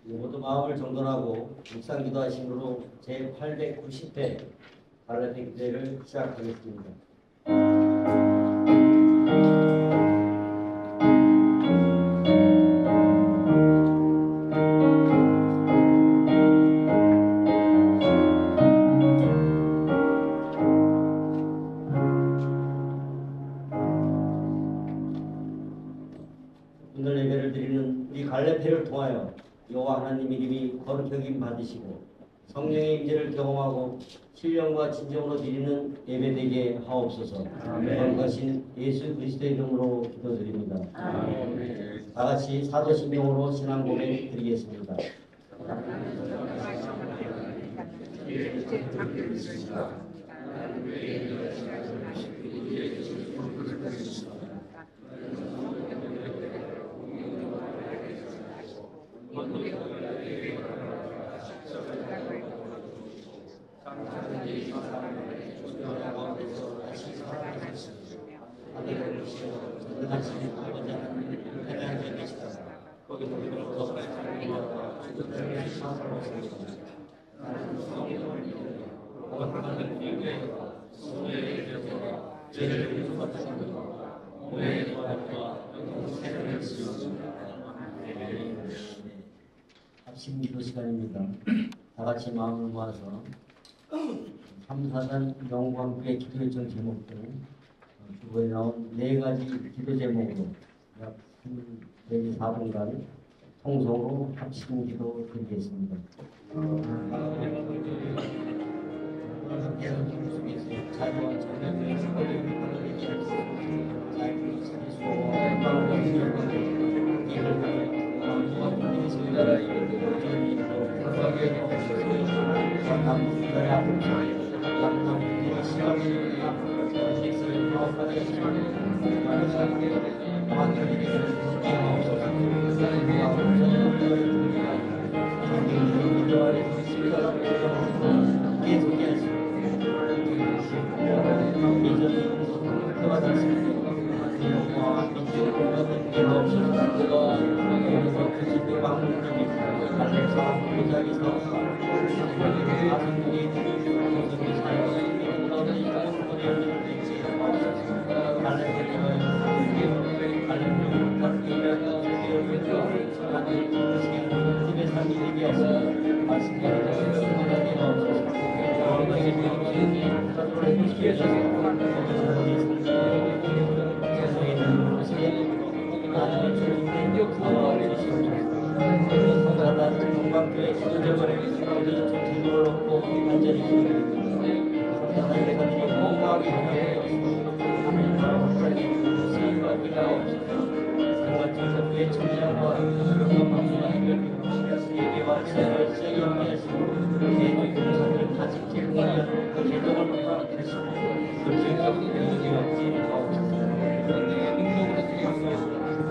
모두 마음을 정돈하고 묵상 기도하심으로 제890회 갈라디 기도회를 시작하겠습니다. 오늘 예배를 드리는 이 갈라디를 통하여 여호와 하나님 이름이 거룩히 여김 받으시고 성령의 임재를 경험하고 신령과 진정으로 드리는 예배되게 하옵소서. 거룩하신 예수 그리스도의 이름으로 기도드립니다. 아멘. 다 같이 사도신명으로 신앙 고백 드리겠습니다. 합심 기도 시간입니다. 다 같이 마음을 모아서 3, 4단 영과 함께 기도 요청 제목들 주보에 나온 4가지 기도 제목으로 약 4분간 통성으로 합심 기도 드리겠습니다.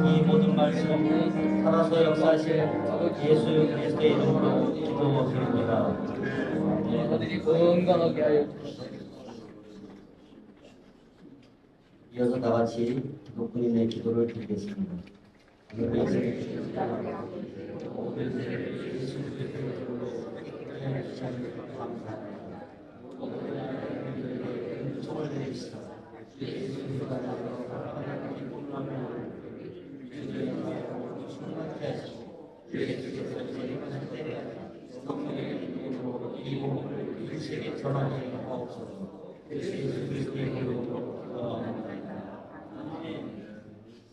이 모든 말씀 살아서 역사하실 예수 그리스도의 이름으로 기도드립니다. 아들이 건강하게 하여 주시옵소서. 이어서 다 같이 기독군인의 기도를 드리겠습니다.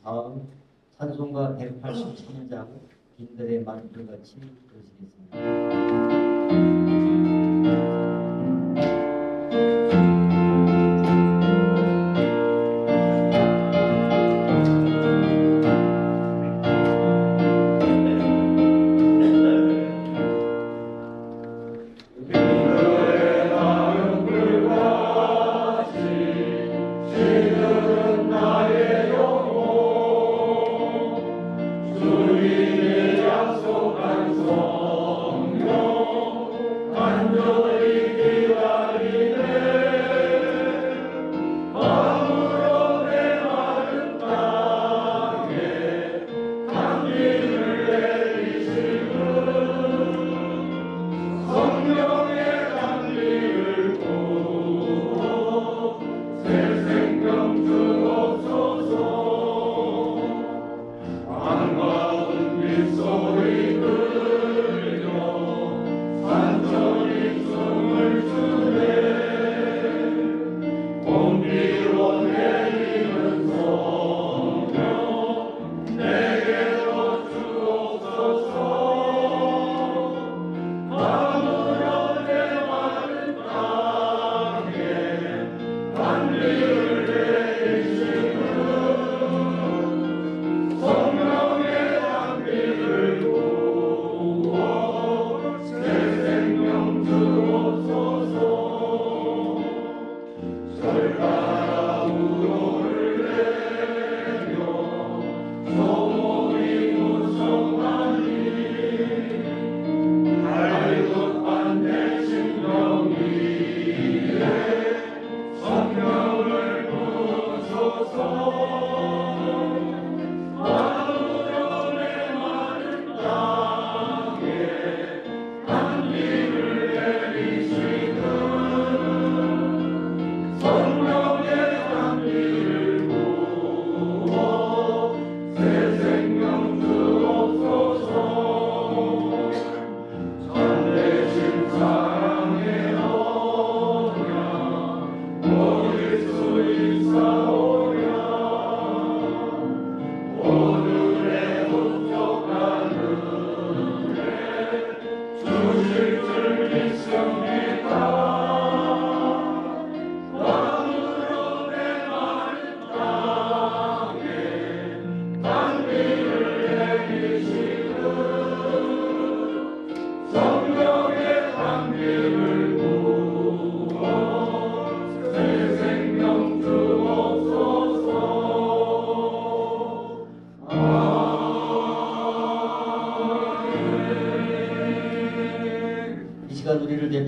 다음 찬송가 187장 빈들의 만들 같이 들으시겠습니다.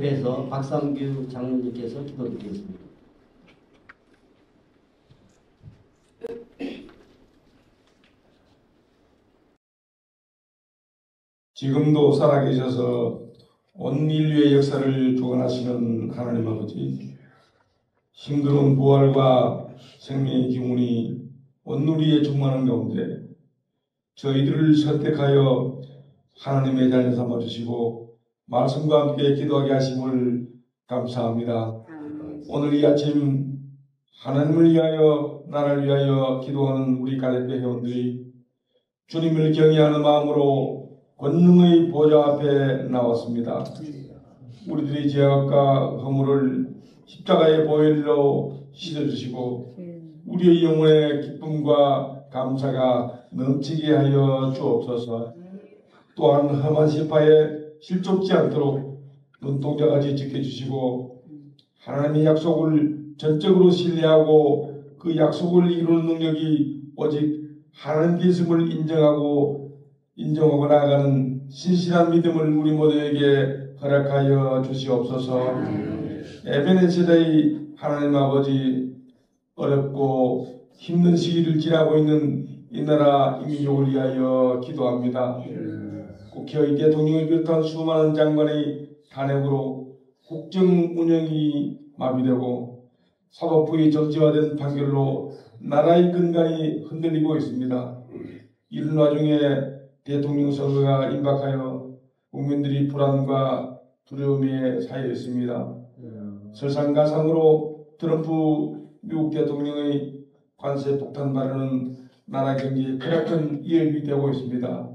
예배에서 박상규 장로님께서 기도드리겠습니다. 지금도 살아계셔서 온 인류의 역사를 주관하시는 하나님 아버지, 힘겨운 부활과 생명의 기운이 온누리에 충만한 가운데 저희들을 선택하여 하나님의 자녀 삼아주시고 말씀과 함께 기도하게 하심을 감사합니다. 오늘 이 아침 하나님을 위하여 나라를 위하여 기도하는 우리 갈렙교 회원들이 주님을 경외하는 마음으로 권능의 보좌 앞에 나왔습니다. 우리들의 죄악과 허물을 십자가의 보혈로 씻어주시고 우리의 영혼의 기쁨과 감사가 넘치게 하여 주옵소서. 또한 험한 시파에 실족지 않도록 눈동자같이 지켜주시고 하나님의 약속을 전적으로 신뢰하고 그 약속을 이루는 능력이 오직 하나님께 있음을 인정하고 나아가는 신실한 믿음을 우리 모두에게 허락하여 주시옵소서. 에베네 세대의 하나님 아버지, 어렵고 힘든 시기를 지나고 있는 이 나라 이민족을 위하여 기도합니다. 국회의 대통령을 비롯한 수많은 장관의 탄핵으로 국정 운영이 마비되고 사법부의 정치화된 판결로 나라의 근간이 흔들리고 있습니다. 이런 와중에 대통령 선거가 임박하여 국민들이 불안과 두려움에 쌓여 있습니다. 설상가상으로 트럼프 미국 대통령의 관세 폭탄 발언은 나라 경제에 크나큰 위협이 되고 있습니다.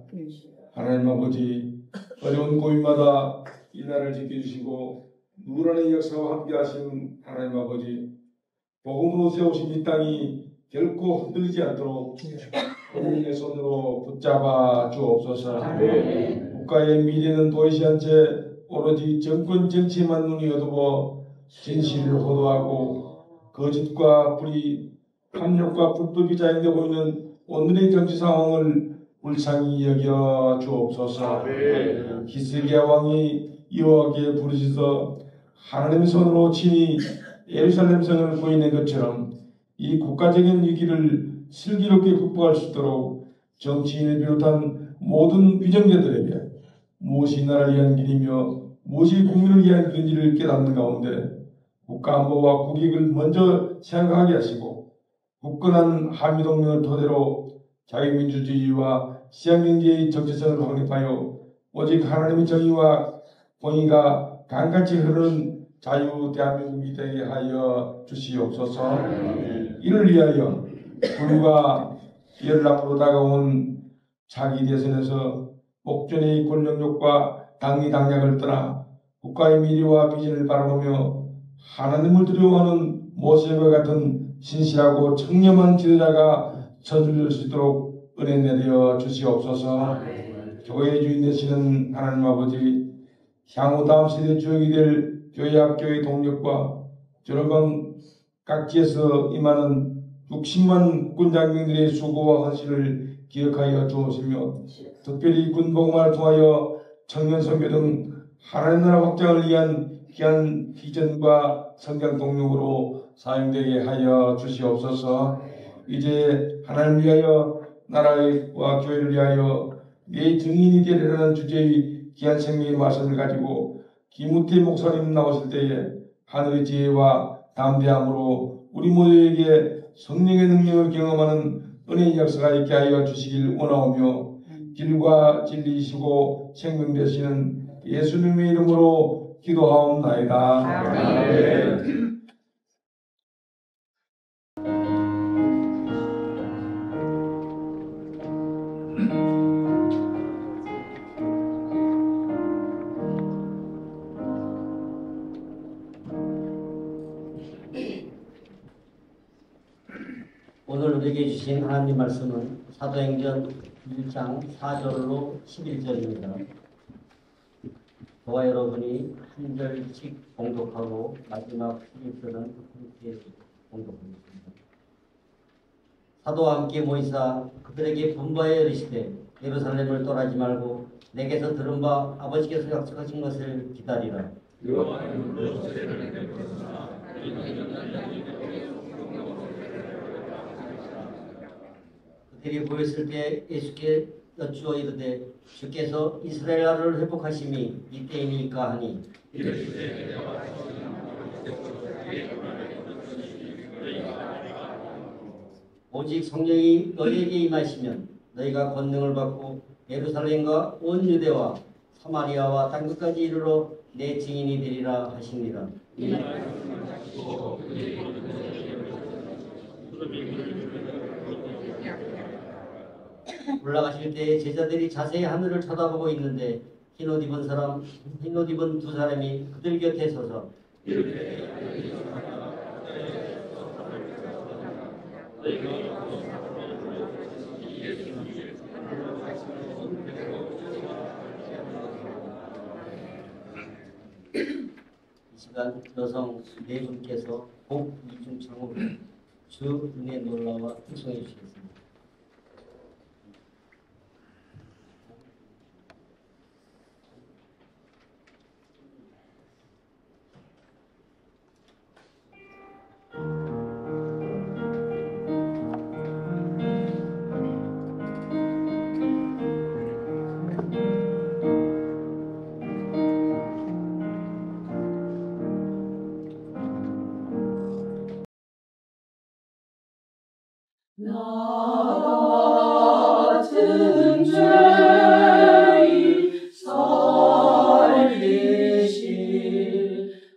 하나님 아버지, 어려운 고민마다 이 나라를 지켜주시고 누란의 역사와 함께 하신 하나님 아버지, 복음으로 세우신 이 땅이 결코 흔들리지 않도록 하나님의 손으로 붙잡아 주옵소서. 국가의 미래는 보이지 않 채 오로지 정권 정치만 눈이 어두워 진실을 호도하고 거짓과 불의,叛逆과 불법이 자행되고 있는 오늘의 정치 상황을 불쌍히 여겨 주옵소서. 히스기야 왕이 여호와께 부르짖어 하나님의 손으로 친히 예루살렘 성을 구해낸 것처럼 이 국가적인 위기를 슬기롭게 극복할 수 있도록 정치인을 비롯한 모든 위정자들에게 무엇이 나라를 위한 길이며 무엇이 국민을 위한 길인지를 깨닫는 가운데 국가안보와 국익을 먼저 생각하게 하시고 굳건한 한미동맹을 토대로 자유민주주의와 시장경제의 정체성을 확립하여 오직 하나님의 정의와 공의가 강같이 흐르는 자유 대한민국이 되게 하여 주시옵소서. 이를 위하여 불과 열흘 앞으로 다가온 차기 대선에서 목전의 권력욕과 당리당략을 떠나 국가의 미래와 비전을 바라보며 하나님을 두려워하는 모세와 같은 신실하고 청렴한 지도자가 선출될 수 있도록 은혜 내려 주시옵소서. 교회의 주인 되시는 하나님 아버지, 향후 다음 세대 주역이 될 교회학교의 동력과 전후방 각지에서 임하는 60만 군장병들의 수고와 헌신을 기억하여 주옵시며 특별히 군복음화를 통하여 청년 선교 등 하나님 나라 확장을 위한 귀한 비전과 성장 동력으로 사용되게 하여 주시옵소서. 이제 하나님을 위하여 나라와 교회를 위하여 내 증인이 되리라는 주제의 귀한 생명의 말씀을 가지고 김우태 목사님 나오실 때에 하늘의 지혜와 담대함으로 우리 모두에게 성령의 능력을 경험하는 은혜의 역사가 있게 하여 주시길 원하오며 길과 진리이시고 생명 되시는 예수님의 이름으로 기도하옵나이다. 아멘. 오늘 우리에게 주신 하나님 말씀은 사도행전 1장 4절로 11절입니다. 저와 여러분이 한 절씩 봉독하고 마지막 11절은 함께 봉독하겠습니다. 사도와 함께 모이사 그들에게 분바에 이르시되 예루살렘을 떠나지 말고 내게서 들은 바 아버지께서 약속하신 것을 기다리라. 그들이 보였을 때 예수께 여쭈어 이르되 주께서 이스라엘 나라를 회복하심이 이때이니까 하니 오직 성령이 너희에게 임하시면 너희가 권능을 받고 예루살렘과 온 유대와 사마리아와 땅끝까지 이르러 내 증인이 되리라 하시니라. 올라가실 때 제자들이 자세히 하늘을 쳐다보고 있는데 흰옷 입은 두 사람이 그들 곁에 서서 이 시간 여성 네 분께서 복 이중창으로 주 은혜 놀라와 특송해 주시겠습니다. 나 같은 죄인 살리실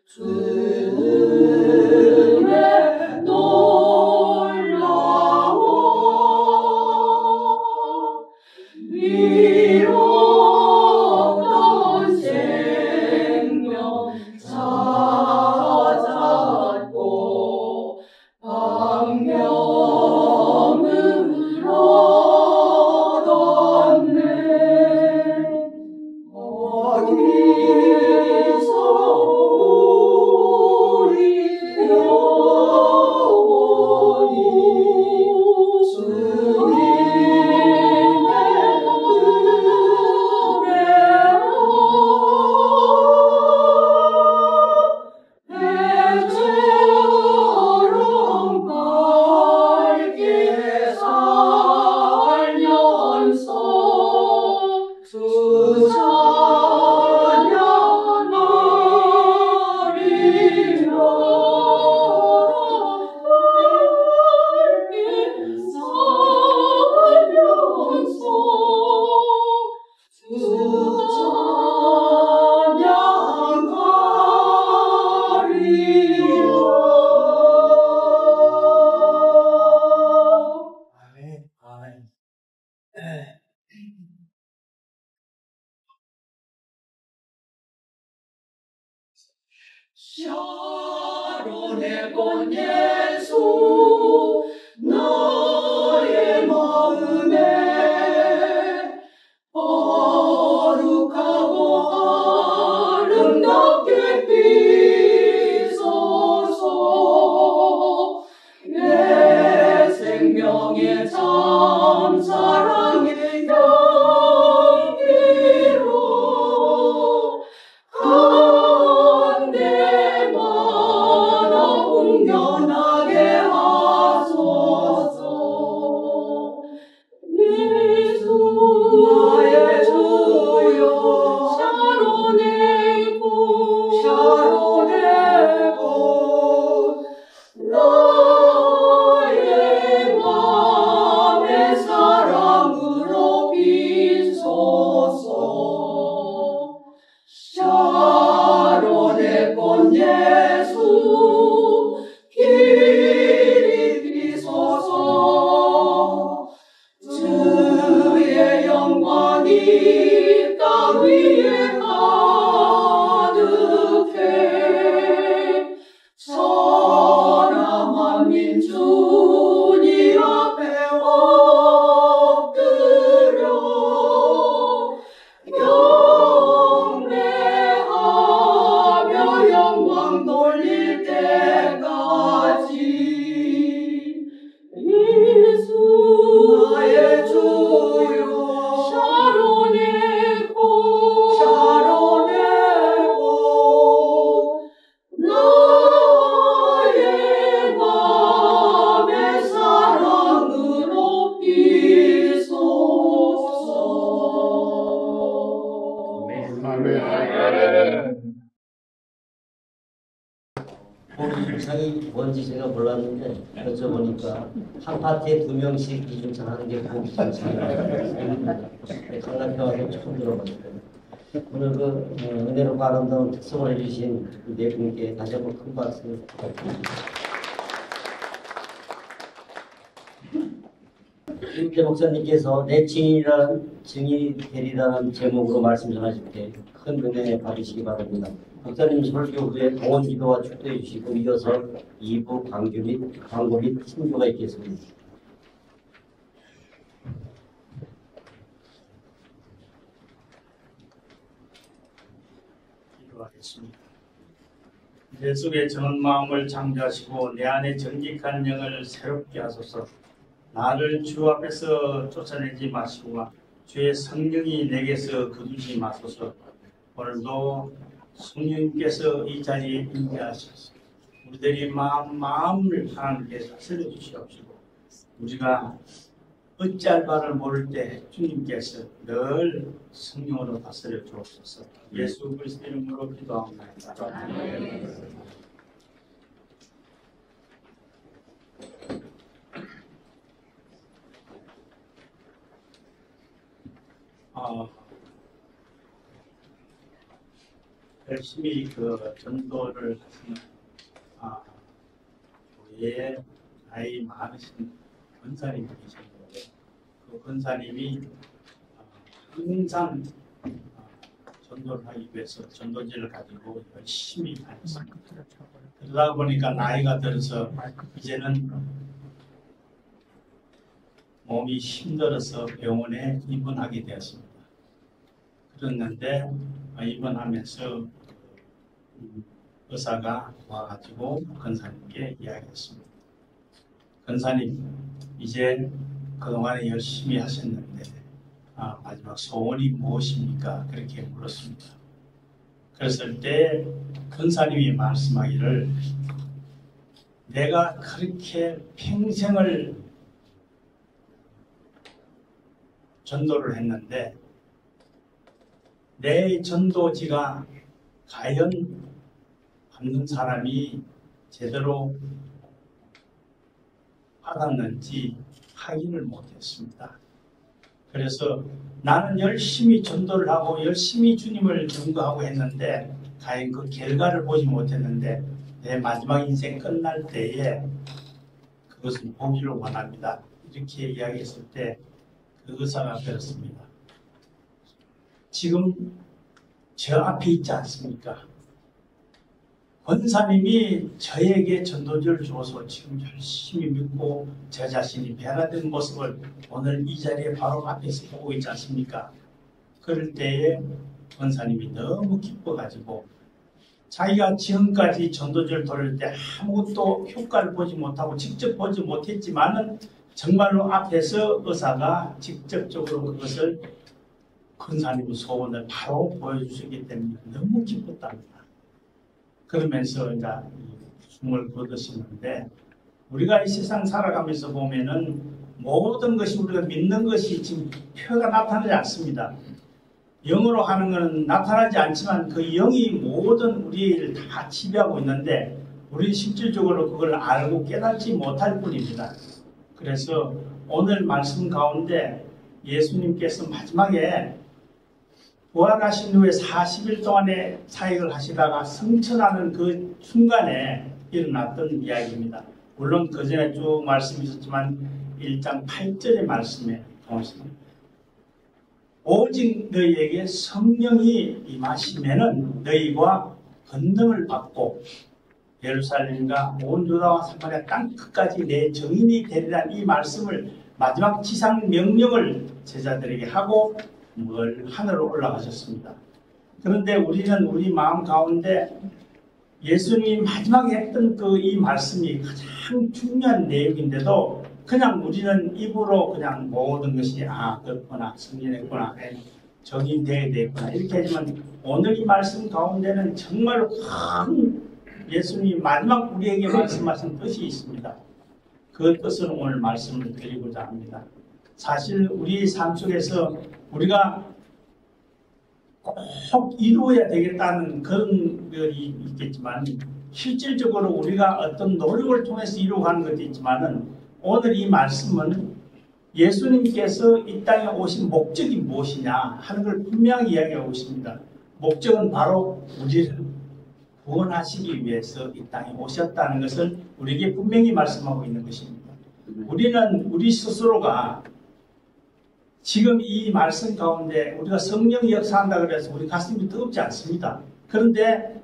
주 은혜 놀라워 위로던 생명 찾았고 방명을 얻었네. 어디서 우리 영원히 주님의 은혜로 해처럼 밝게 살면서 주 찬양하리라. 밝게 살면서 주 찬양하리라. 샤론의 본 예수 나의 마음에 거룩하고 아름답게 비소서. 내 생명의 참 사랑의 향기로 한데마다 공견하게 하소서. 예수 나의 주여 샤론의 꽃 나의 맘의 사랑으로 비소서. 샤론의 꽃 예수 길이 비소서. 주의 영광이 땅 위에 가득해 천하 만민 주님 앞에 엎드려 경배하며 영광 돌릴 때까지. 예수 나의 주여 샤론의 우리 이중창이 뭔지 제가 몰랐는데 여쭤보니까 한 파티에 2명씩 이중창 하는 게 이중창이라고 강남에 와서 처음 들어봤어요. 오늘 그 은혜롭고 아름다운 특성을 해주신 네 분께 다시 한번 큰 박수 부탁드립니다. 임재 목사님께서 내 증인이 되리라는 제목으로 말씀 전하실 때 큰 은혜 받으시기 바랍니다. 목사님 설교 후에 동원 기도와 축도해 주시고 이어서 2부 광고 및 신조가 있겠습니다. 기도하겠습니다. 내 속에 정한 마음을 창조하시고 내 안에 정직한 영을 새롭게 하소서. 나를 주 앞에서 쫓아내지 마시고 주의 성령이 내게서 거두지 마소서. 오늘도 성령님께서 이 자리에 임재하셔서 우리들이 마음을 하나님께 다스려 주시옵시고 우리가 어찌할 바를 모를 때 주님께서 늘 성령으로 다스려 주옵소서. 예수 그리스도 이름으로 기도합니다. 열심히 그 전도를 하시는 우리의 나이 많으신 권사님이 계셨는데 그 권사님이 항상 전도를 하기 위해서 전도지를 가지고 열심히 다녔습니다. 그러다 보니까 나이가 들어서 이제는 몸이 힘들어서 병원에 입원하게 되었습니다. 그랬는데 입원하면서 의사가 와가지고 권사님께 이야기했습니다. 권사님, 이제 그동안에 열심히 하셨는데 마지막 소원이 무엇입니까? 그렇게 물었습니다. 그랬을 때 권사님이 말씀하기를 내가 그렇게 평생을 전도를 했는데 내 전도지가 과연 받는 사람이 제대로 받았는지 확인을 못했습니다. 그래서 나는 열심히 전도를 하고 열심히 주님을 증거하고 했는데 과연 그 결과를 보지 못했는데 내 마지막 인생 끝날 때에 그것을 보기를 원합니다. 이렇게 이야기했을 때 그 의사가 그렇습니다. 지금 저 앞에 있지 않습니까? 권사님이 저에게 전도지를 주어서 지금 열심히 믿고 저 자신이 변화된 모습을 오늘 이 자리에 바로 앞에서 보고 있지 않습니까? 그럴 때에 권사님이 너무 기뻐가지고 자기가 지금까지 전도지를 돌릴 때 아무것도 효과를 보지 못하고 직접 보지 못했지만은 정말로 앞에서 의사가 직접적으로 그것을 권사님의 소원을 바로 보여주셨기 때문에 너무 기뻤답니다. 그러면서 이제 숨을 거두시는데 우리가 이 세상 살아가면서 보면은 모든 것이 우리가 믿는 것이 지금 표가 나타나지 않습니다. 영으로 하는 것은 나타나지 않지만 그 영이 모든 우리를 다 지배하고 있는데 우리는 실질적으로 그걸 알고 깨닫지 못할 뿐입니다. 그래서 오늘 말씀 가운데 예수님께서 마지막에 부활하신 후에 40일 동안의 사역을 하시다가 승천하는 그 순간에 일어났던 이야기입니다. 물론 그 전에 쭉 말씀이 있었지만 1장 8절의 말씀에 보시면 오직 너희에게 성령이 임하시면은 너희가 권능을 받고 예루살렘과 온 유다와 사마리아 땅 끝까지 내 증인이 되리라는 이 말씀을 마지막 지상 명령을 제자들에게 하고 하늘로 올라가셨습니다. 그런데 우리는 우리 마음 가운데 예수님이 마지막에 했던 그 이 말씀이 가장 중요한 내용인데도 그냥 우리는 입으로 그냥 모든 것이 그렇구나, 승리했구나, 적용돼야 되겠구나 이렇게 하지만 오늘 이 말씀 가운데는 정말 큰 예수님이 마지막 우리에게 말씀하신 뜻이 있습니다. 그 뜻을 오늘 말씀을 드리고자 합니다. 사실 우리 삶 속에서 우리가 꼭 이루어야 되겠다는 그런 것이 있겠지만 실질적으로 우리가 어떤 노력을 통해서 이루어가는 것도 있지만은 오늘 이 말씀은 예수님께서 이 땅에 오신 목적이 무엇이냐 하는 걸 분명히 이야기하고 있습니다. 목적은 바로 우리를 구원하시기 위해서 이 땅에 오셨다는 것을 우리에게 분명히 말씀하고 있는 것입니다. 우리는 우리 스스로가 지금 이 말씀 가운데 우리가 성령이 역사한다 그래서 우리 가슴이 뜨겁지 않습니다. 그런데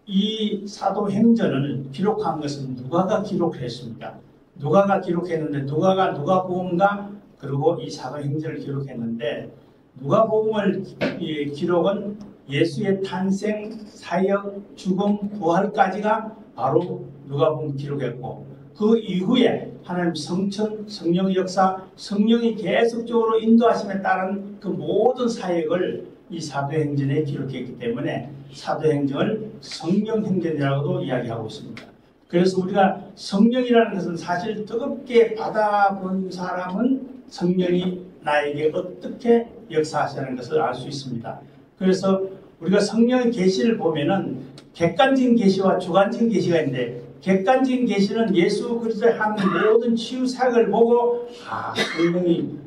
이 사도행전을 기록한 것은 누가가 기록했습니다. 누가가 기록했는데 누가복음과 그리고 이 사도행전을 기록했는데 누가복음을 기록은 예수의 탄생, 사역, 죽음, 부활까지가 바로 누가복음 기록했고 그 이후에 하나님 성천, 성령의 역사, 성령이 계속적으로 인도하심에 따른 그 모든 사역을 이 사도행전에 기록했기 때문에 사도행전을 성령행전이라고도 이야기하고 있습니다. 그래서 우리가 성령이라는 것은 사실 뜨겁게 받아본 사람은 성령이 나에게 어떻게 역사하시는 것을 알 수 있습니다. 그래서 우리가 성령의 계시를 보면은 객관적인 계시와 주관적인 계시가 있는데 객관적인 계시는 예수 그리스도의 한 모든 치유 사역을 보고 성령이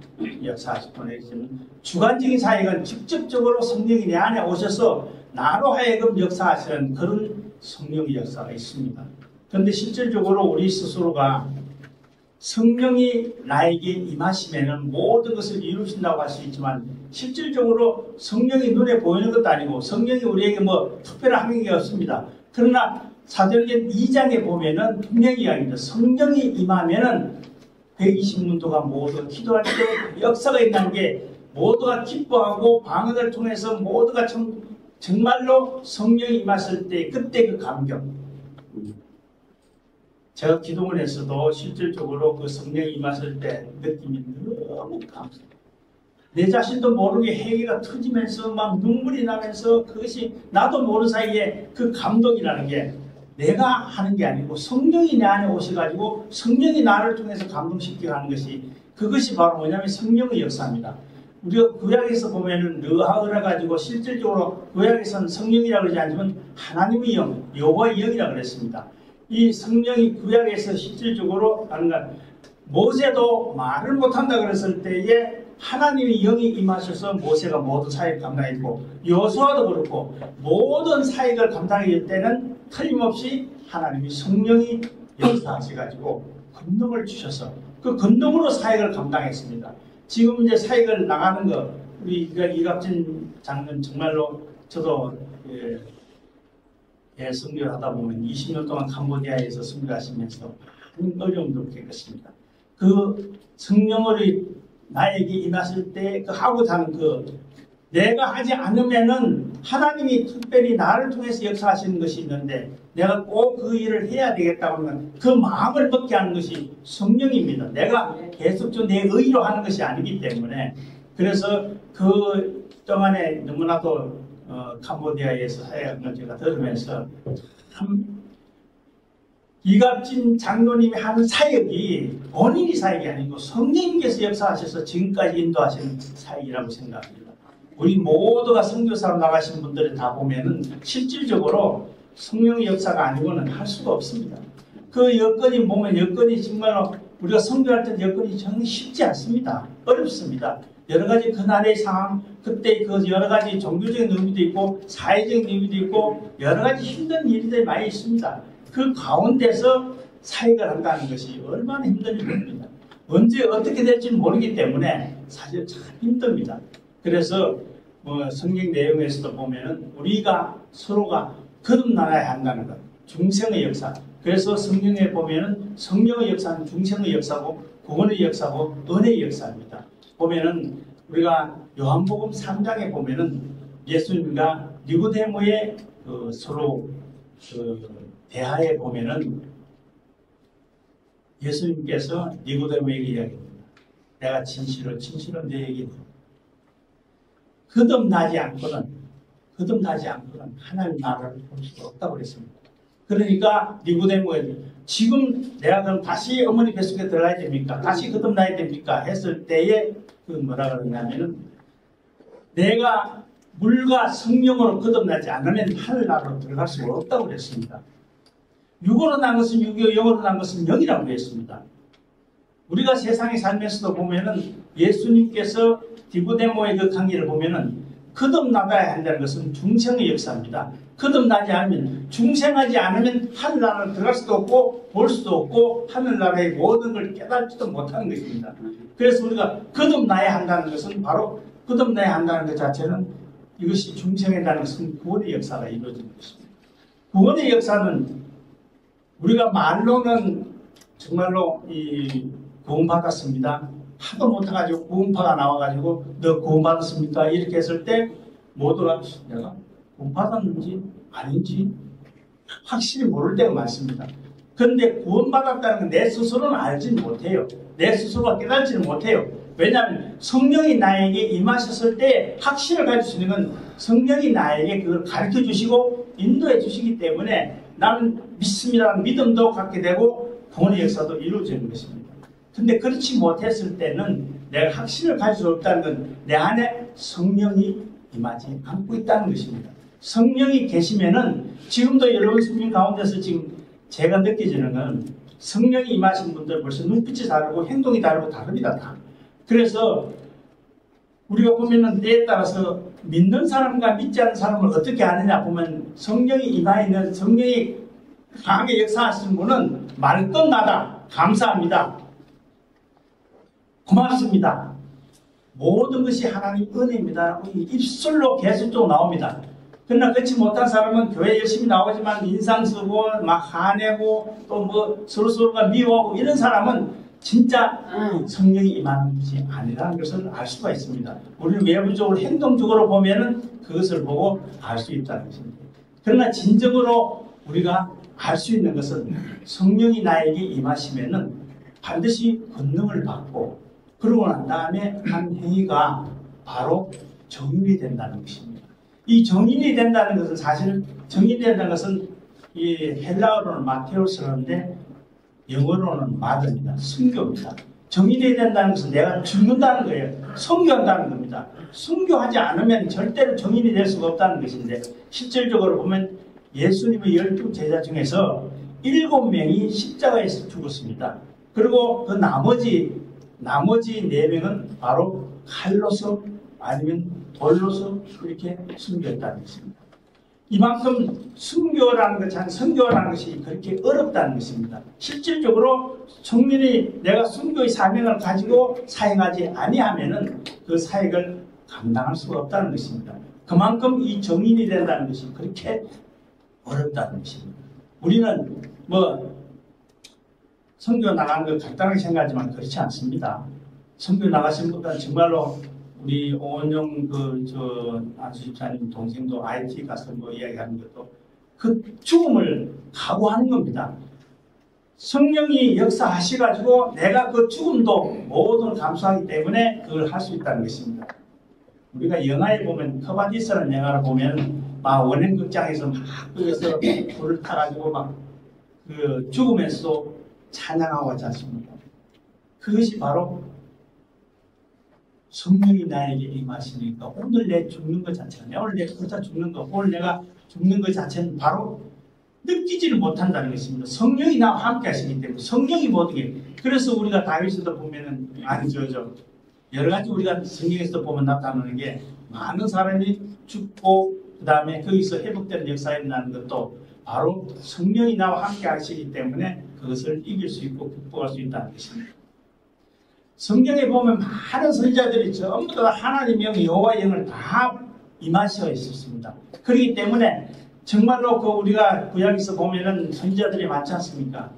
역사하시구나 했지만 주관적인 사역은 직접적으로 성령이 내 안에 오셔서 나로 하여금 역사하시는 그런 성령의 역사가 있습니다. 그런데 실질적으로 우리 스스로가 성령이 나에게 임하시면 모든 것을 이루신다고 할 수 있지만 실질적으로 성령이 눈에 보이는 것도 아니고 성령이 우리에게 뭐 특별한 행위가 없습니다. 그러나 사도행전 2장에 보면은 분명히 이야기합니다. 성령이 임하면은 120문도가 모두 기도할 때 역사가 있다는 게 모두가 기뻐하고 방언을 통해서 모두가 정말로 성령이 임했을 때 그때 그 감격. 제가 기도원에서도 실질적으로 그 성령이 임했을 때 느낌이 너무 감사해요. 내 자신도 모르게 해기가 터지면서 막 눈물이 나면서 그것이 나도 모르는 사이에 그 감동이라는 게 내가 하는 게 아니고 성령이 내 안에 오셔가지고 성령이 나를 통해서 감동시키게 하는 것이 그것이 바로 뭐냐면 성령의 역사입니다. 우리가 구약에서 보면은 르하으라 가지고 실질적으로 구약에서는 성령이라고 그러지 않지만 하나님의 영, 여호와의 영이라고 그랬습니다. 이 성령이 구약에서 실질적으로 하는 것 모세도 말을 못한다 그랬을 때에 하나님의 영이 임하셔서 모세가 모든 사역을 감당했고 여호수아도 그렇고 모든 사역을 감당할 때는 틀림없이 하나님이 성령이 역사하셔가지고 권능을 주셔서 그 권능으로 사역을 감당했습니다. 지금 이제 사역을 나가는 거 우리 이갑진 장군 정말로 저도 선교를 하다 보면 20년 동안 캄보디아에서 선교하시면서 많은 어려움도 겪었습니다. 그 성령을 나에게 임하실 때 그 하고자 하는 그 내가 하지 않으면은 하나님이 특별히 나를 통해서 역사하시는 것이 있는데 내가 꼭 그 일을 해야 되겠다고 하면 그 마음을 먹게 하는 것이 성령입니다. 내가 계속적으로 내 의로 하는 것이 아니기 때문에 그래서 그 동안에 너무나도 캄보디아에서 사역한 걸 제가 들으면서 참 이갑진 장로님이 하는 사역이 본인이 사역이 아니고 성령님께서 역사하셔서 지금까지 인도하시는 사역이라고 생각합니다. 우리 모두가 선교사로 나가신 분들을 다 보면은 실질적으로 성령의 역사가 아니고는 할 수가 없습니다. 그 여건이 보면 여건이 정말로 우리가 선교할 때 여건이 정말 쉽지 않습니다. 어렵습니다. 여러 가지 그날의 상황, 그때 그 여러 가지 종교적인 의미도 있고 사회적인 의미도 있고 여러 가지 힘든 일들이 많이 있습니다. 그 가운데서 사역을 한다는 것이 얼마나 힘든지 모릅니다. 언제 어떻게 될지 모르기 때문에 사실 참 힘듭니다. 그래서 성경 내용에서도 보면은 우리가 서로가 거듭나야 한다는 것, 중생의 역사. 그래서 성경에 보면은 성령의 역사는 중생의 역사고 구원의 역사고 은혜의 역사입니다. 보면은 우리가 요한복음 3장에 보면은 예수님과 니고데모의 서로 대화에 보면은 예수님께서 니고데모에게 이야기합니다. 내가 진실로 너에게 이르노니 거듭나지 않고는 하나님 나라를 볼 수가 없다고 그랬습니다. 그러니까 니고데모에게 지금 내가 그럼 다시 어머니 뱃속에 들어가야 됩니까? 다시 거듭나야 됩니까? 했을 때에 그 뭐라 그러냐면은 내가 물과 성령으로 거듭나지 않으면 하늘나라로 들어갈 수가 없다고 그랬습니다. 육으로 난 것은 육이요 영으로 난 것은 영이라고 했습니다. 우리가 세상에 살면서도 보면은 예수님께서 디고데모의 그 강의를 보면은 거듭나가야 한다는 것은 중생의 역사입니다. 거듭나지 않으면, 중생하지 않으면 하늘나라로 들어갈 수도 없고 볼 수도 없고 하늘나라의 모든 걸 깨닫지도 못하는 것입니다. 그래서 우리가 거듭나야 한다는 것은 바로 거듭나야 한다는 것 자체는 이것이 중생이라는 것은 구원의 역사가 이루어지는 것입니다. 구원의 역사는 우리가 말로는 정말로 구원받았습니다. 하도 못해가지고 구원파가 나와가지고 너 구원받았습니까? 이렇게 했을 때 모두가 내가 구원받았는지 아닌지 확실히 모를 때가 많습니다. 그런데 구원받았다는 건 내 스스로는 알지는 못해요. 내 스스로가 깨닫지는 못해요. 왜냐하면 성령이 나에게 임하셨을 때 확신을 가질 수 있는 건 성령이 나에게 그걸 가르쳐 주시고 인도해 주시기 때문에 나는 믿습니다라는 믿음도 갖게 되고 구원의 역사도 이루어지는 것입니다. 근데 그렇지 못했을 때는 내가 확신을 가질 수 없다는 건 내 안에 성령이 임하지 않고 있다는 것입니다. 성령이 계시면은 지금도 여러분 성령 가운데서 지금 제가 느껴지는 건 성령이 임하신 분들 벌써 눈빛이 다르고 행동이 다르고 다릅니다. 다. 그래서 우리가 보면은 때에 따라서 믿는 사람과 믿지 않는 사람을 어떻게 아느냐 보면 성령이 임하 있는 성령이 강하게 역사하시는 분은 말끝마다 감사합니다. 고맙습니다. 모든 것이 하나님 은혜입니다라고 입술로 계속적으로 나옵니다. 그러나 그렇지 못한 사람은 교회 열심히 나오지만 인상 쓰고 막 화내고 또 뭐 서로서로가 미워하고 이런 사람은 진짜 성령이 임하는 것이 아니라는 것을 알 수가 있습니다. 우리는 외부적으로 행동적으로 보면은 그것을 보고 알 수 있다는 것입니다. 그러나 진정으로 우리가 알 수 있는 것은 성령이 나에게 임하시면은 반드시 권능을 받고 그러고 난 다음에 한 행위가 바로 정인이 된다는 것입니다. 이 정인이 된다는 것은 사실 정인이 된다는 것은 이 헬라어로는 마테오스인데 영어로는 마더입니다. 순교입니다. 정인이 된다는 것은 내가 죽는다는 거예요. 순교한다는 겁니다. 순교하지 않으면 절대로 정인이 될 수가 없다는 것인데 실질적으로 보면 예수님의 12제자 중에서 7명이 십자가에서 죽었습니다. 그리고 그 나머지 4명은 바로 칼로서 아니면 돌로서 그렇게 순교했다는 것입니다. 이만큼 순교라는 것, 선교라는 것이 그렇게 어렵다는 것입니다. 실질적으로 청년이 내가 순교의 사명을 가지고 사역하지 아니하면은 그 사역을 감당할 수가 없다는 것입니다. 그만큼 이 정인이 된다는 것이 그렇게 어렵다는 것입니다. 우리는 선교 나가는 걸 간단하게 생각하지만 그렇지 않습니다. 선교 나가신 분들은 정말로 우리 오은영 안수 집사님 동생도 IT 가서 이야기하는 것도 그 죽음을 각오하는 겁니다. 성령이 역사하셔가지고 내가 그 죽음도 모든 감수하기 때문에 그걸 할 수 있다는 것입니다. 우리가 영화에 보면 커바디스라는 영화를 보면 막 원행극장에서 막 거기서 불을 타가지고 막 그 죽으면서도 찬양하고 하지 않습니까? 그것이 바로 성령이 나에게 임하시니까 오늘 내 죽는 것 자체가 오늘 내 혼자 죽는 거 오늘 내가 죽는 것 자체는 바로 느끼지를 못한다는 것입니다. 성령이 나와 함께 하시기 때문에 성령이 모든 게 그래서 우리가 다윗에도 보면은 여러 가지 우리가 성경에서 보면 나타나는 게 많은 사람이 죽고 그 다음에 거기서 회복되는 역사가 일어나는 것도 바로 성령이 나와 함께 하시기 때문에 그것을 이길 수 있고 극복할 수 있다는 것입니다. 성경에 보면 많은 선지자들이 전부 다 하나님의 영, 여호와의 영을 다 임하셔 있었습니다. 그렇기 때문에 정말로 우리가 구약에서 보면은 선지자들이 많지 않습니까?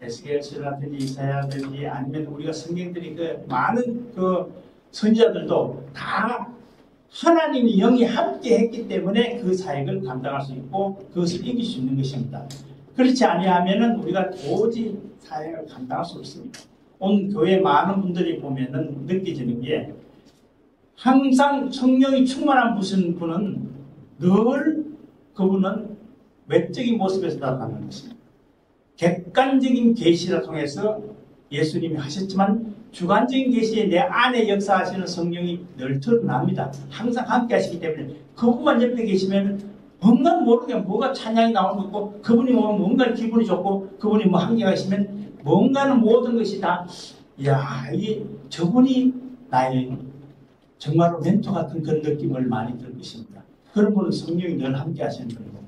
에스겔서라든지 이사야든지 아니면 우리가 성경들이 많은 선지자들도 다 하나님의 영이 함께 했기 때문에 그 사역을 감당할 수 있고 그것을 이길 수 있는 것입니다. 그렇지 아니하면은 우리가 도저히 사역을 감당할 수 없습니다. 온 교회 많은 분들이 보면은 느껴지는 게 항상 성령이 충만한 분은 늘 그분은 외적인 모습에서 나타나는 것입니다. 객관적인 계시를 통해서 예수님이 하셨지만 주관적인 계시에 내 안에 역사하시는 성령이 늘 드러납니다. 항상 함께 하시기 때문에 그분만 옆에 계시면 뭔가 모르게 뭐가 찬양이 나오는 거 있고 그분이 오면 뭔가 기분이 좋고 그분이 뭐 함께 하시면 뭔가는 모든 것이 다 이게 저분이 나의 정말로 멘토 같은 그런 느낌을 많이 들 것입니다. 그런 분은 성령이 늘 함께 하시는 분이고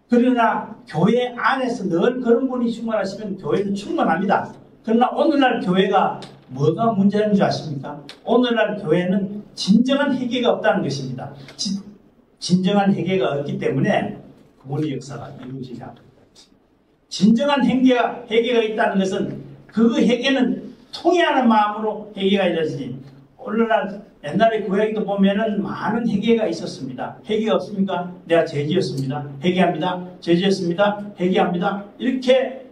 그러나 교회 안에서 늘 그런 분이 충만하시면 교회는 충만합니다. 그러나 오늘날 교회가 뭐가 문제인 줄 아십니까? 오늘날 교회는 진정한 회개가 없다는 것입니다. 진정한 회개가 없기 때문에 구원의 역사가 이루어지지 않습니다. 진정한 회개가 있다는 것은 그 회개는 통회하는 마음으로 회개가 이루어지지. 오늘날 옛날에 구약에도 보면은 많은 회개가 있었습니다. 회개가 없습니까? 내가 죄지었습니다. 회개합니다. 죄지었습니다. 회개합니다. 이렇게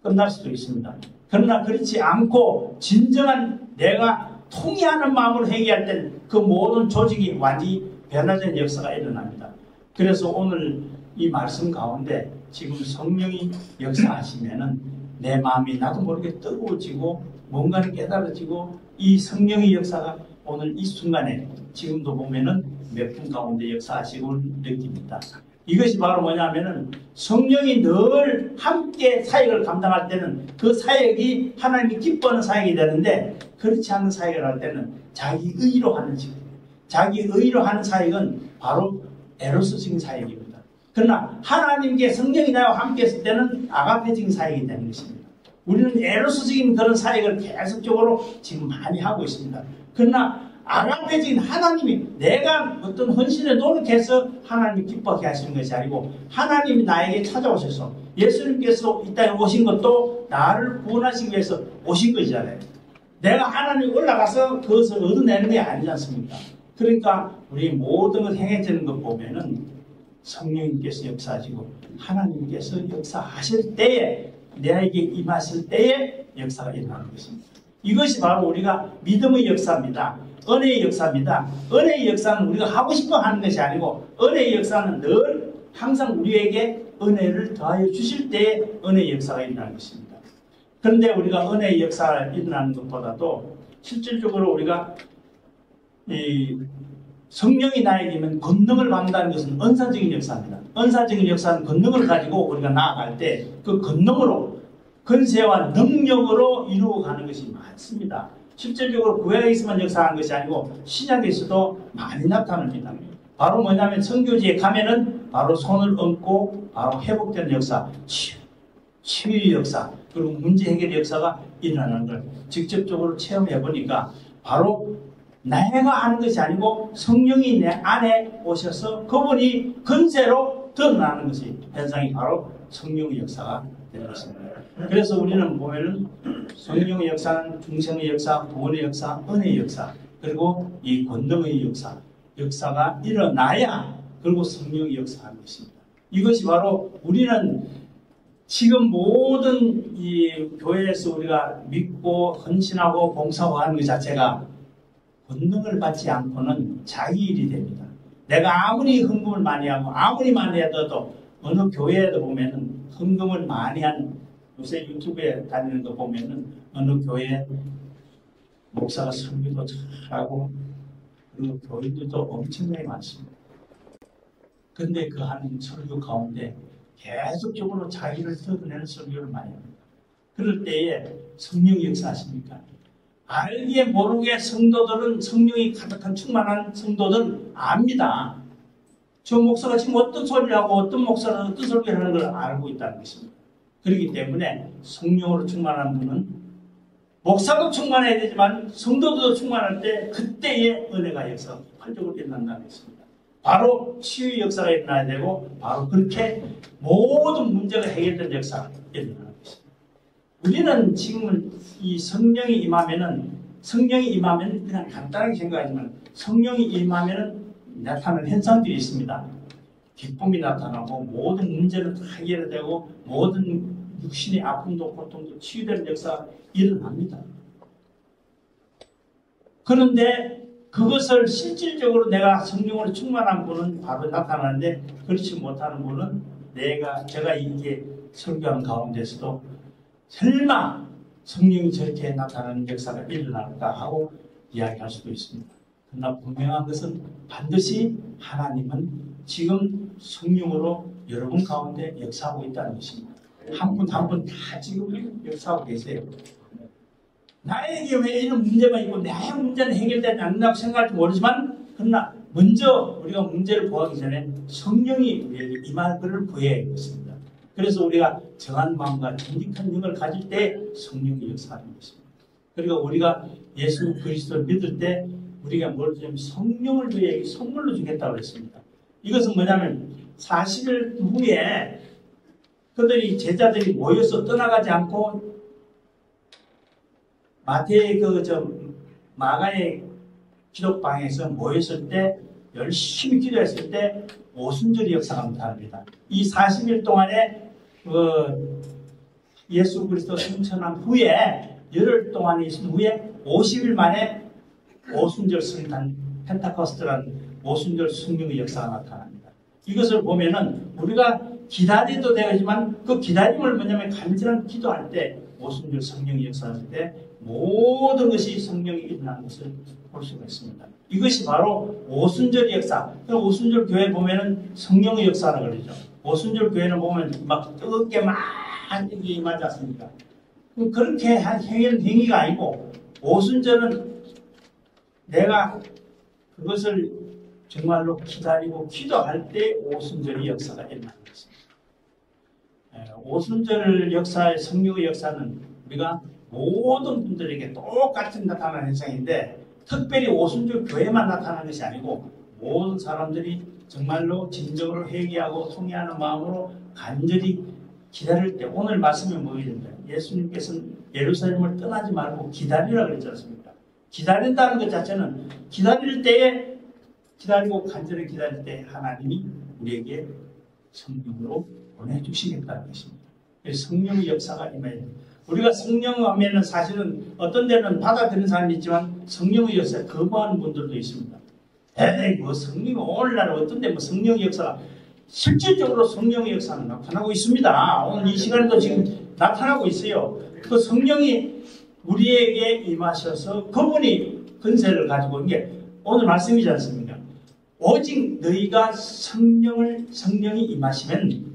끝날 수도 있습니다. 그러나 그렇지 않고 진정한 내가 통회하는 마음으로 회개할 때는 그 모든 조직이 완전히 변화된 역사가 일어납니다. 그래서 오늘 이 말씀 가운데 지금 성령이 역사하시면은 내 마음이 나도 모르게 뜨거워지고 뭔가를 깨달아지고 이 성령의 역사가 오늘 이 순간에 지금도 보면은 몇 분 가운데 역사하시고 느낍니다. 이것이 바로 뭐냐면은 성령이 늘 함께 사역을 감당할 때는 그 사역이 하나님이 기뻐하는 사역이 되는데 그렇지 않은 사역을 할 때는 자기 의로 하는 식입니다. 자기 의로 하는 사역은 바로 에로스적인 사역입니다. 그러나 하나님께 성령이 나와 함께 했을 때는 아가페적인 사역이 되는 것입니다. 우리는 에로스적인 그런 사역을 계속적으로 지금 많이 하고 있습니다. 그러나 아가페적인 하나님이 내가 어떤 헌신에 노력해서 하나님이 기뻐하게 하시는 것이 아니고 하나님이 나에게 찾아오셔서 예수님께서 이 땅에 오신 것도 나를 구원하시기 위해서 오신 것이잖아요. 내가 하나님 올라가서 그것을 얻어내는 게 아니지 않습니까? 그러니까 우리 모든 것 행해지는 것 보면은 성령님께서 역사하시고 하나님께서 역사하실 때에 내에게 임하실 때에 역사가 일어나는 것입니다. 이것이 바로 우리가 믿음의 역사입니다. 은혜의 역사입니다. 은혜의 역사는 우리가 하고 싶어 하는 것이 아니고 은혜의 역사는 늘 항상 우리에게 은혜를 더하여 주실 때에 은혜의 역사가 일어나는 것입니다. 그런데 우리가 은혜의 역사가 일어나는 것보다도 실질적으로 우리가 이 성령이 나에게면 권능을 받는다는 것은 은사적인 역사입니다. 은사적인 역사는 권능을 가지고 우리가 나아갈 때 그 권능으로 권세와 능력으로 이루어가는 것이 많습니다. 실질적으로 구약에서만 역사하는 것이 아니고 신약에서도 많이 나타납니다. 바로 뭐냐면 선교지에 가면은 바로 손을 얹고 바로 회복되는 역사, 치유의 역사, 그리고 문제 해결의 역사가 일어나는 걸 직접적으로 체험해 보니까 바로 내가 하는 것이 아니고 성령이 내 안에 오셔서 그분이 권세로 드러나는 것이 현상이 바로 성령의 역사가 되는 것입니다. 그래서 우리는 보면은 성령의 역사는 중생의 역사, 구원의 역사, 은혜의 역사, 그리고 이 권능의 역사가 일어나야 그리고 성령의 역사하는 것입니다. 이것이 바로 우리는 지금 모든 이 교회에서 우리가 믿고 헌신하고 봉사하고 하는 것 자체가 권능을 받지 않고는 자기 일이 됩니다. 내가 아무리 헌금을 많이 하고 아무리 많이 해도 어느 교회에도 보면은 헌금을 많이 한 요새 유튜브에 다니는 거 보면은 어느 교회 목사가 설교도 잘하고 그리고 교인들도 엄청나게 많습니다. 근데 그 하는 설교 가운데 계속적으로 자기를 드러내는 설교를 많이 합니다. 그럴 때에 성령이 역사하십니까? 알게 모르게 성도들은 성령이 가득한 충만한 성도들은 압니다. 저 목사가 지금 어떤 소리를 하고 어떤 목사는 어떤 설교를 하는 걸 알고 있다는 것입니다. 그렇기 때문에 성령으로 충만한 분은 목사도 충만해야 되지만 성도도 충만할 때 그때의 은혜가 역사가 활적으로 일어난다는 것입니다. 바로 치유의 역사가 일어나야 되고 바로 그렇게 모든 문제가 해결된 역사가 일어나는 것입니다. 우리는 지금은 이 성령이 임하면 그냥 간단하게 생각하지만 성령이 임하면 나타나는 현상들이 있습니다. 기쁨이 나타나고 모든 문제는 다 해결되고 모든 육신의 아픔도 고통도 치유되는 역사가 일어납니다. 그런데 그것을 실질적으로 내가 성령으로 충만한 분은 바로 나타나는데 그렇지 못하는 분은 제가 이게 설교하는 가운데서도 설마 성령이 저렇게 나타나는 역사가 일어날까 하고 이야기할 수도 있습니다. 그러나 분명한 것은 반드시 하나님은 지금 성령으로 여러분 가운데 역사하고 있다는 것입니다. 한 분 한 분 다 지금 역사하고 계세요. 나에게 왜 이런 문제가 있고 나의 문제는 해결되지 않는다고 생각할지 모르지만 그러나 먼저 우리가 문제를 구하기 전에 성령이 우리에게 임할 것을 구해야 했습니다. 그래서 우리가 정한 마음과 정직한 영을 가질 때 성령이 역사하는 것입니다. 그리고 우리가 예수 그리스도를 믿을 때 우리가 뭘 주냐면 성령을 저희에게 선물로 주겠다고 했습니다. 이것은 뭐냐면 40일 후에 그들이 제자들이 모여서 떠나가지 않고 마태의 마가의 기록방에서 모였을 때 열심히 기도했을 때 오순절이 역사가 나타납니다. 이 40일 동안에 예수 그리스도 승천한 후에 열흘 동안 있은 후에 50일 만에 오순절 성탄 펜타코스트라는 오순절 성령의 역사가 나타납니다. 이것을 보면은 우리가 기다려도 되지만 그 기다림을 뭐냐면 간절한 기도할 때 오순절 성령의 역사할 때 모든 것이 성령이 일어나는 것을 볼 수가 있습니다. 이것이 바로 오순절 역사. 오순절 교회 보면은 성령의 역사라 그러죠. 오순절 교회는 보면 막 뜨겁게 막 임하지 않습니까? 그렇게 한 행위가 아니고 오순절은 내가 그것을 정말로 기다리고 기도할 때 오순절의 역사가 일어나는 것입니다. 오순절 역사의 성령의 역사는 우리가 모든 분들에게 똑같이 나타나는 현상인데 특별히 오순절 교회만 나타나는 것이 아니고 모든 사람들이 정말로 진정으로 회개하고 통회하는 마음으로 간절히 기다릴 때 오늘 말씀이 뭐입니까? 예수님께서는 예루살렘을 떠나지 말고 기다리라 그랬지 않습니까? 기다린다는 것 자체는 기다릴 때에 기다리고 간절히 기다릴 때 하나님이 우리에게 성령으로 보내주시겠다는 것입니다. 성령의 역사가 임해야 됩니다. 우리가 성령 하면은 사실은 어떤 데는 받아들이는 사람이 있지만 성령의 역사에 거부하는 분들도 있습니다. 에이 뭐 성령이 오늘날 어떤 데 뭐 성령의 역사가 실질적으로 성령의 역사는 나타나고 있습니다. 오늘 이 시간에도 지금 나타나고 있어요. 그 성령이 우리에게 임하셔서 그분이 권세를 가지고 있는 게 오늘 말씀이지 않습니까? 오직 너희가 성령이 임하시면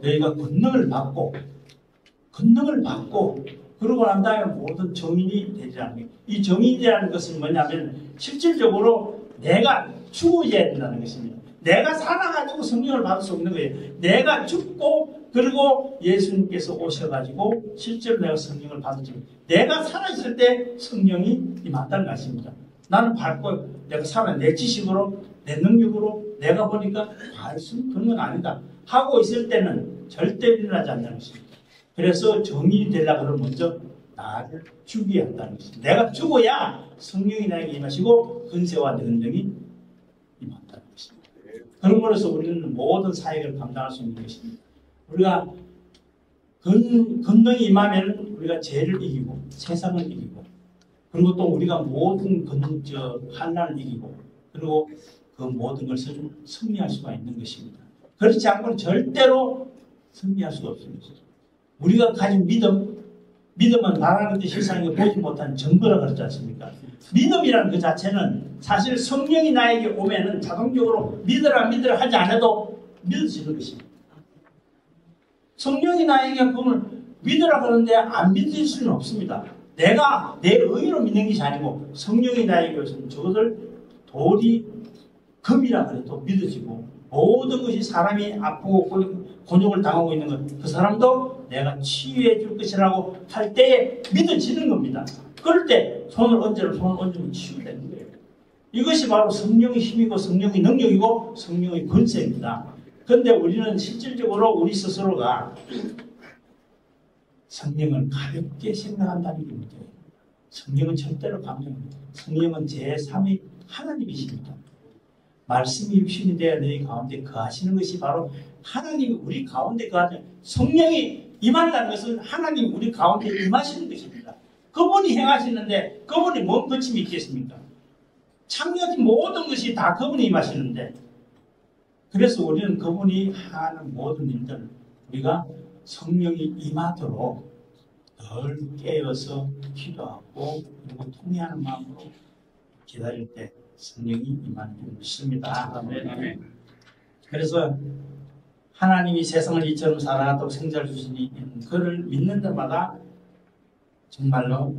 너희가 권능을 받고 그러고 난 다음에 모든 정인이 되리라는 거예요. 이 정인이라는 것은 뭐냐면 실질적으로 내가 죽어야 된다는 것입니다. 내가 살아가지고 성령을 받을 수 없는 거예요. 내가 죽고 그리고 예수님께서 오셔가지고 실제로 내가 성령을 받을지 내가 살아있을 때 성령이 임한다는 것입니다. 나는 밟고 내가 살아 내 지식으로 내 능력으로 내가 보니까 그런 건 아니다 하고 있을 때는 절대 일어나지 않는 것입니다. 그래서 정인이 되려고 하면 먼저 나를 죽여야 한다는 것입니다. 내가 죽어야 성령이 나에게 임하시고 권세와 능력이 임한다는 것입니다. 그런 거로서 우리는 모든 사역을 감당할 수 있는 것입니다. 우리가 권능이 임하면 우리가 죄를 이기고 세상을 이기고 그리고 또 우리가 모든 환난을 이기고 그리고 그 모든 것을 승리할 수가 있는 것입니다. 그렇지 않고는 절대로 승리할 수가 없습니다. 우리가 가진 믿음은 말하는 듯이 세상에 보지 못한 증거라 그러지 않습니까? 믿음이라는 그 자체는 사실 성령이 나에게 오면은 자동적으로 믿으라 하지 않아도 믿어지는 것입니다. 성령이 나에게 그걸 믿으라 그러는데 안 믿을 수는 없습니다. 내가 내 의로 믿는 것이 아니고 성령이 나에게 오시면 저것을 도리 금이라 그래도 믿어지고 모든 것이 사람이 아프고 곤욕을 당하고 있는 것 그 사람도 내가 치유해 줄 것이라고 할 때에 믿어지는 겁니다. 그럴 때 손을 얹으면 치유되는 거예요. 이것이 바로 성령의 힘이고 성령의 능력이고 성령의 권세입니다. 그런데 우리는 실질적으로 우리 스스로가 성령을 가볍게 생각한다는 게 문제예요. 성령은 절대로 감정입니다. 성령은 제3의 하나님이십니다. 말씀이 육신이 되어 너희 가운데 거하시는 것이 바로 하나님이 우리 가운데 거하는 성령이 임한다는 것은 하나님이 우리 가운데 임하시는 것입니다. 그분이 행하시는데 그분이 뭔 거침이 있겠습니까? 창조된 모든 것이 다 그분이 임하시는데 그래서 우리는 그분이 하는 모든 일들 우리가 성령이 임하도록 늘 깨어서 기도하고 그리고 통회하는 마음으로 기다릴 때 성령이 임하는 줄 믿습니다. 아멘. 그래서 하나님이 세상을 이처럼 사랑하도록 생자를 주시니 그를 믿는 데마다 정말로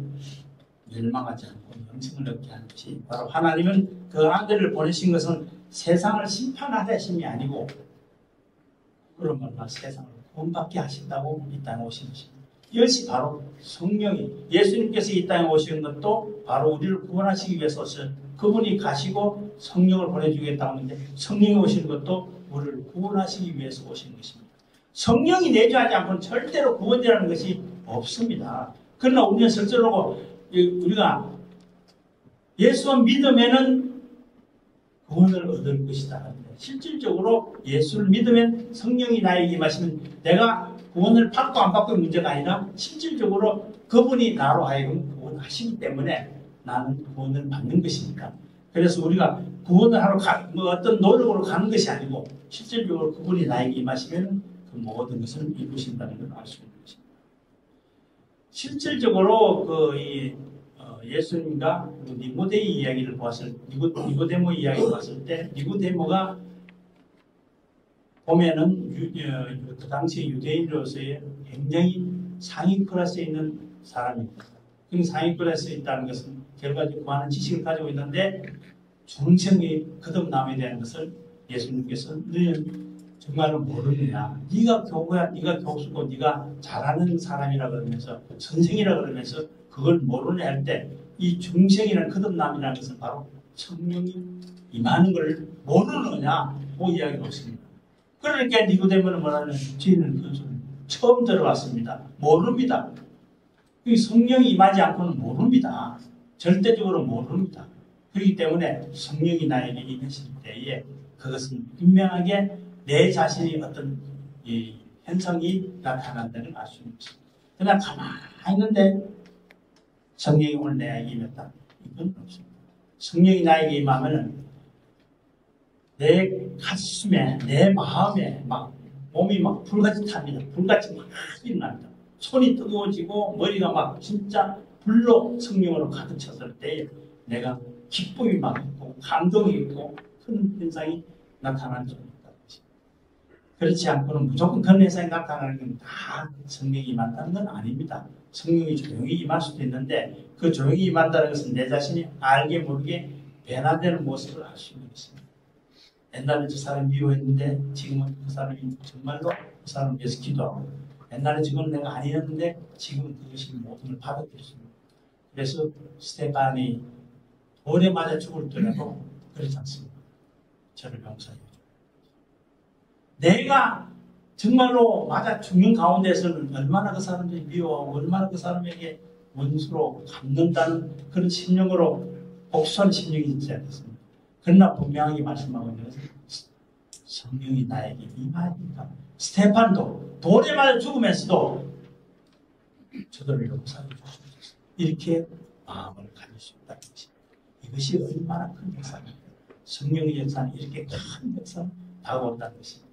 멸망하지 않고 영생을 얻게 하는 것이 바로 하나님은 그 아들을 보내신 것은 세상을 심판하려심이 아니고 그런 말로 세상을 구원받게 하신다고 이 땅에 오신 것입니다. 이것이 바로 성령이 예수님께서 이 땅에 오신 것도 바로 우리를 구원하시기 위해서 오신 그분이 가시고 성령을 보내주겠다고 하는데 성령이 오시는 것도 우리를 구원하시기 위해서 오신 것입니다. 성령이 내주하지 않고는 절대로 구원이라는 것이 없습니다. 그러나 우리는 실제로 우리가 예수만 믿으면은 구원을 얻을 것이다. 실질적으로 예수를 믿으면 성령이 나에게 임하시면 내가 구원을 받고 안 받고의 문제가 아니라 실질적으로 그분이 나로 하여금 구원하시기 때문에 나는 구원을 받는 것이니까. 그래서 우리가 구원을 하러 어떤 노력으로 가는 것이 아니고 실질적으로 그분이 나에게 임하시면 그 모든 것을 이루신다는 걸 알 수 있는 것입니다. 실질적으로 예수님과 니고데의 이야기를 보았을 니고데모 이야기를 봤을 때 니고데모가 보면은 그 당시 유대인으로서의 굉장히 상위 클래스에 있는 사람입니다. 그 상위 클래스에 있다는 것은 결과적으로 많은 지식을 가지고 있는데 중생이 거듭남에 대한 것을 예수님께서 너는 정말로 모르느냐. 네가 교구야, 네가 교수고 네가 잘하는 사람이라 그러면서 선생이라 그러면서 그걸 모르냐 할 때 이 중생이라는 거듭남이라는 것은 바로 성령이 임하는 걸 모르느냐 그 이야기가 없습니다. 그러니까 니고데모는 뭐라는 저희는 그것을 처음 들어봤습니다. 모릅니다. 성령이 임하지 않고는 모릅니다. 절대적으로 모릅니다. 그렇기 때문에 성령이 나에게 임하실 때에 그것은 분명하게 내 자신이 어떤 이 현상이 나타난다는 걸 알 수 있는 것입니다. 그러나 가만히 있는데 성령이 오늘 내에게 임했다. 이건 없습니다. 성령이 나에게 임하면 내 가슴에 내 마음에 막 몸이 막 불같이 탑니다. 불같이 막 일어납니다. 손이 뜨거워지고 머리가 막 진짜 불로 성령으로 가득 찼을 때 내가 기쁨이 막 있고 감동이 있고 그런 현상이 나타나는 적이 있다. 그렇지 않고는 무조건 그런 현상이 나타나는 건 다 성령이 임한다는 건 아닙니다. 성령이 조용히 임할 수도 있는데 그 조용히 임한다는 것은 내 자신이 알게 모르게 변화되는 모습을 알 수 있는 것입니다. 옛날에 저 사람이 미워했는데 지금은 그 사람이 정말로 그 사람을 위해서 기도하고 옛날에 지금은 내가 아니었는데 지금은 그것이 모든 걸 받아들였습니다. 그래서 스테판이 돌에 맞아 죽을더라도 그렇지 않습니다. 저를 용서해요. 내가 정말로 맞아 죽는 가운데서는 얼마나 그 사람들이 미워하고 얼마나 그 사람에게 원수로 갚는다는 그런 심령으로 복수하는 심령이 있지 않겠습니까? 그러나 분명하게 말씀하고 있는 것은 성령이 나에게 임하니까 스테판도 돌에 맞아 죽으면서도 저들을 용서해 주옵소서 이렇게 마음을 가질 수 있다는 것입니다. 이것이 얼마나 큰 역사입니까? 성령의 역사는 이렇게 큰 역사를 다가온다는 것입니다.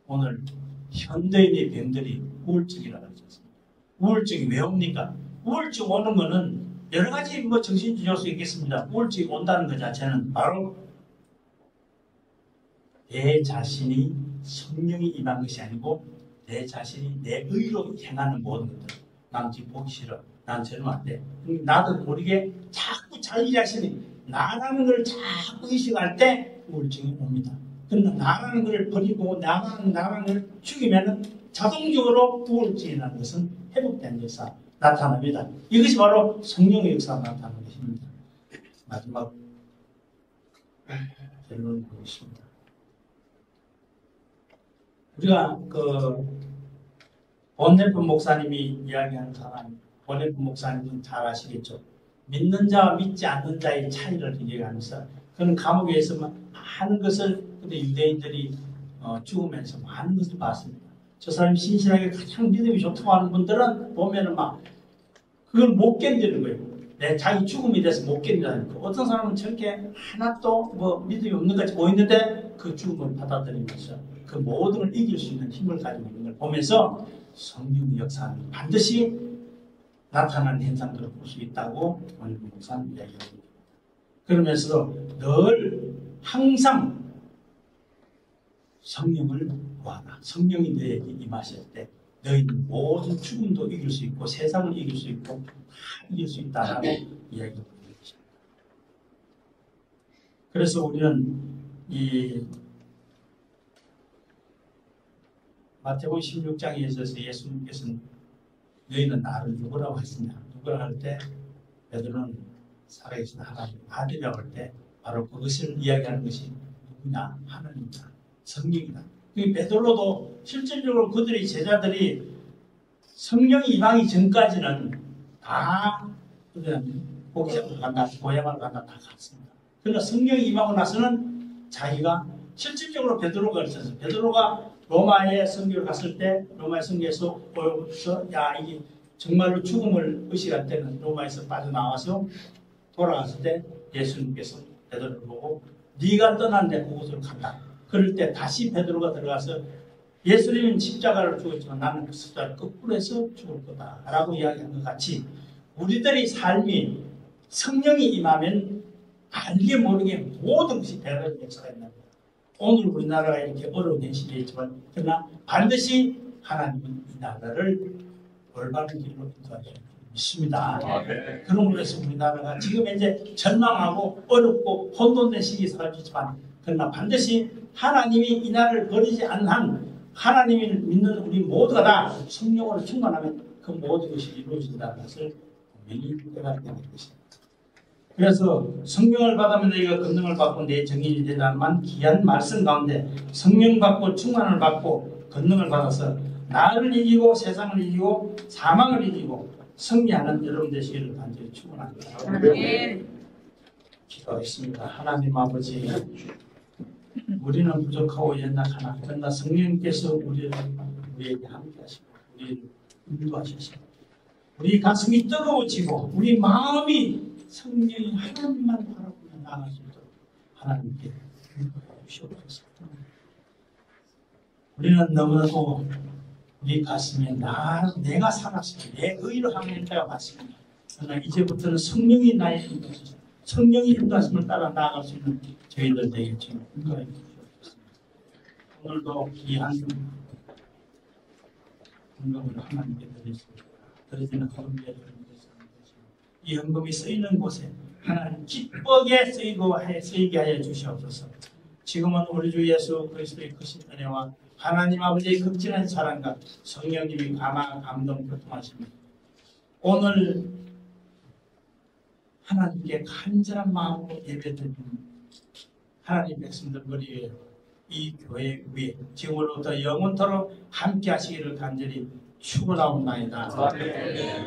오늘 현대인의 병들이 우울증이라고 하지 않습니까? 우울증이 왜 옵니까? 우울증 오는 거는 여러 가지 정신질 요소 있겠습니다. 우울증이 온다는 것 자체는 바로 내 자신이 성령이 임한 것이 아니고 내 자신이 내 의로 행하는 모든 것들. 난 지금 보기 싫어. 난 저러면 안 돼. 나도 모르게 자꾸 자기 자신이 나라는 걸 자꾸 의식할 때 우울증이 옵니다. 그러나 나라는 걸 버리고 나라는 걸 죽이면 자동적으로 우울증이라는 것은 회복된 역사 나타납니다. 이것이 바로 성령의 역사가 나타나는 것입니다. 마지막 결론을 보겠습니다. 우리가 본네프 목사님이 이야기하는 사람, 본네프 목사님은 잘 아시겠죠. 믿는 자와 믿지 않는 자의 차이를 얘기하면서 그는 감옥에서 많은 것을 근데 유대인들이 죽으면서 많은 것을 봤습니다. 저 사람이 신실하게 가장 믿음이 좋다고 하는 분들은 보면은 막 그걸 못 견디는 거예요. 내 자기 죽음이 돼서 못 견디는 거. 어떤 사람은 저렇게 하나도 믿음이 없는 것 같이 보이는데 그 죽음을 받아들이면서 그 모든 걸 이길 수 있는 힘을 가지고 있는 걸 보면서 성령의 역사는 반드시 나타나는 현상들을 볼 수 있다고 오늘 목사는 이야기합니다. 그러면서 늘 항상 성령을 구하라. 성령이 너에게 임하실 때 너희는 모든 죽음도 이길 수 있고 세상을 이길 수 있고 다 이길 수 있다라고 이야기하고 있는 것입니다. 그래서 우리는 이 마태복음 16장에 있어서 예수님께서는 너희는 나를 누구라고 하시냐? 누구라 할 때 베드로는 살아계신 하나님 아들이라고 할 때 바로 그것을 이야기하는 것이 누구냐? 하나님이다. 성령이다. 베드로도 실질적으로 그들의 제자들이 성령이 임하기 전까지는 다 고기잡으러 간다, 고향을 간다 다 갔습니다. 그러나 성령이 임하고 나서는 자기가 실질적으로 베드로가 있었어요. 베드로가 로마에 선교를 갔을 때 로마의 선교에서 보여서 야 이게 정말로 죽음을 의식할 때는 로마에서 빠져나와서 돌아갔을 때 예수님께서 베드로를 보고 네가 떠난데 그곳으로 간다. 그럴 때 다시 베드로가 들어가서 예수님은 십자가를 죽었지만 나는 그 십자가를 거꾸로 해서 죽을 거다 라고 이야기한 것 같이 우리들의 삶이 성령이 임하면 알게 모르게 모든 것이 변화의 역사가 있는 거예요. 오늘 우리나라가 이렇게 어려운 현실이 있지만 그러나 반드시 하나님은 이 나라를 올바른 길로 인도하실 줄 믿습니다. 그러므로 해서 우리나라가 지금 이제 전망하고 어렵고 혼돈된 시기에 살고 있지만 그러나 반드시 하나님이 이 나라를 버리지 않는 한 하나님을 믿는 우리 모두가 다 성령으로 충만하면 그 모든 것이 이루어진다는 것을 분명히 깨닫게 될 것입니다. 그래서 성령을 받으면 너희가 권능을 받고 내 정인이 되다만 귀한 말씀 가운데 성령 받고 충만을 받고 권능을 받아서 나를 이기고 세상을 이기고 사망을 이기고 승리하는 여러분 되시기를 간절히 축원합니다. 기도하겠습니다. 하나님 아버지, 우리는 부족하고 연약하나 그러나 성령님께서 우리에게 함께하시고 우리를 인도하시고 우리 가슴이 뜨거워지고 우리 마음이 성령이 하나님만 바라보며 나아갈 수 있도록 하나님께 주시옵소서. 우리는 너무나도 우리 가슴에 내가 살았으면 내 의로 하는 때가 맞습니다. 그러나 이제부터는 성령이 나의 인도하시고 성령이 인도하심을 따라 나아갈 수 있는 저희들 되게 좀 인도해 주시옵소서. 오늘도 귀한 헌금을 하나님께 드리겠습니다. 드려지는 헌금에 이 헌금이 쓰이는 곳에 하나님 기쁘게 쓰이게 하여 주시옵소서. 지금은 우리 주 예수 그리스도의 크신 은혜와 하나님 아버지의 극진한 사랑과 성령님이 감동 교통하십니다. 오늘 하나님께 간절한 마음으로 예배드리는 하나님 백성들 머리에 이 교회 위에 지금으로부터 영원토록 함께 하시기를 간절히 축원하옵나이다. 아멘.